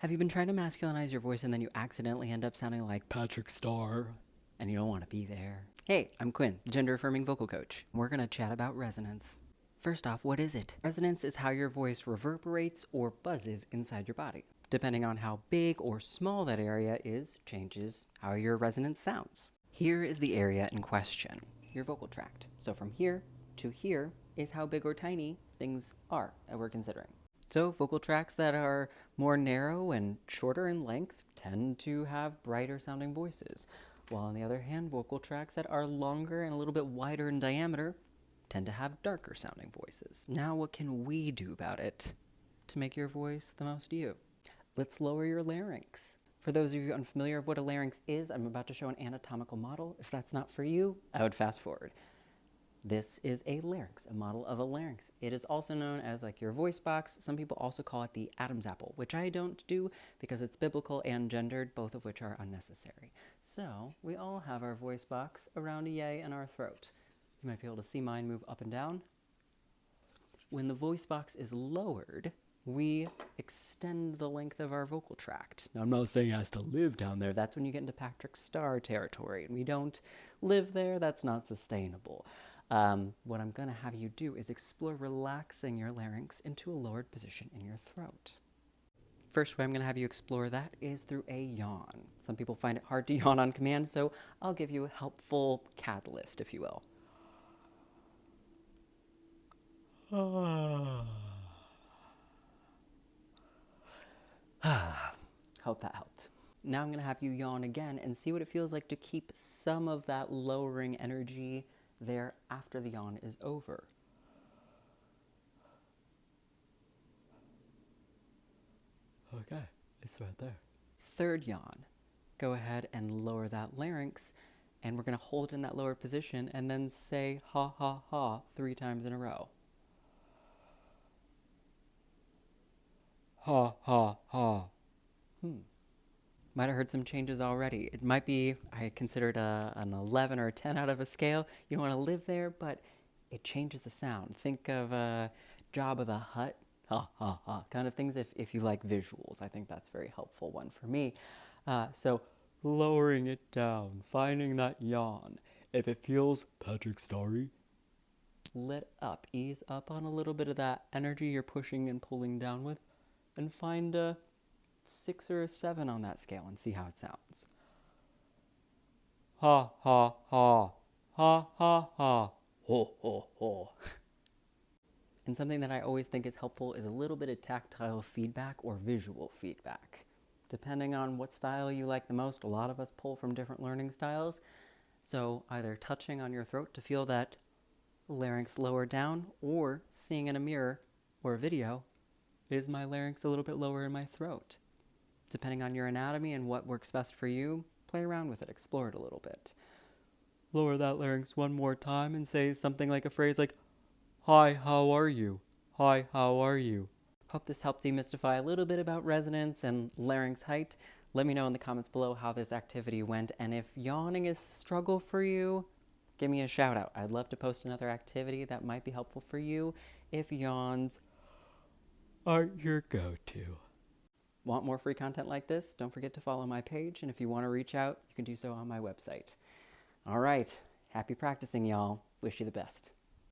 Have you been trying to masculinize your voice and then you accidentally end up sounding like Patrick Starr? And you don't want to be there. Hey, I'm Quinn, gender-affirming vocal coach. We're going to chat about resonance. First off, what is it? Resonance is how your voice reverberates or buzzes inside your body. Depending on how big or small that area is, changes how your resonance sounds. Here is the area in question, your vocal tract. So from here to here is how big or tiny things are that we're considering. So vocal tracts that are more narrow and shorter in length tend to have brighter sounding voices, while on the other hand, vocal tracts that are longer and a little bit wider in diameter tend to have darker sounding voices. Now what can we do about it to make your voice the most you? Let's lower your larynx. For those of you unfamiliar with what a larynx is, I'm about to show an anatomical model. If that's not for you, I would fast forward. This is a larynx, a model of a larynx. It is also known as like your voice box. Some people also call it the Adam's apple, which I don't do because it's biblical and gendered, both of which are unnecessary. So we all have our voice box around a yay in our throat. You might be able to see mine move up and down. When the voice box is lowered, we extend the length of our vocal tract. Now, I'm not saying it has to live down there. That's when you get into Patrick Starr territory. And we don't live there. That's not sustainable. What I'm going to have you do is explore relaxing your larynx into a lowered position in your throat. First way I'm going to have you explore that is through a yawn. Some people find it hard to yawn on command, so I'll give you a helpful catalyst, if you will. Hope that helped. Now I'm going to have you yawn again and see what it feels like to keep some of that lowering energy there after the yawn is over. Okay, it's right there. Third yawn. Go ahead and lower that larynx, and we're going to hold it in that lower position and then say ha ha ha 3 times in a row. Ha ha ha. Might have heard some changes already. It might be, I considered an 11 or a 10 out of a scale. You don't want to live there, but it changes the sound. Think of Jabba the Hutt, ha ha ha, kind of things if you like visuals. I think that's a very helpful one for me. So lowering it down, finding that yawn. If it feels Patrick Starry, let up, ease up on a little bit of that energy you're pushing and pulling down with, and find a 6 or a 7 on that scale and see how it sounds. Ha ha ha, ha ha ha, ho ho ho. And something that I always think is helpful is a little bit of tactile feedback or visual feedback. Depending on what style you like the most, a lot of us pull from different learning styles. So either touching on your throat to feel that larynx lower down, or seeing in a mirror or a video, is my larynx a little bit lower in my throat? Depending on your anatomy and what works best for you, play around with it, explore it a little bit. Lower that larynx one more time and say something like a phrase like, hi, how are you? Hi, how are you? Hope this helped demystify a little bit about resonance and larynx height. Let me know in the comments below how this activity went, and if yawning is a struggle for you, give me a shout out. I'd love to post another activity that might be helpful for you if yawns aren't your go-to. Want more free content like this? Don't forget to follow my page, and if you want to reach out, you can do so on my website. All right, happy practicing, y'all. Wish you the best.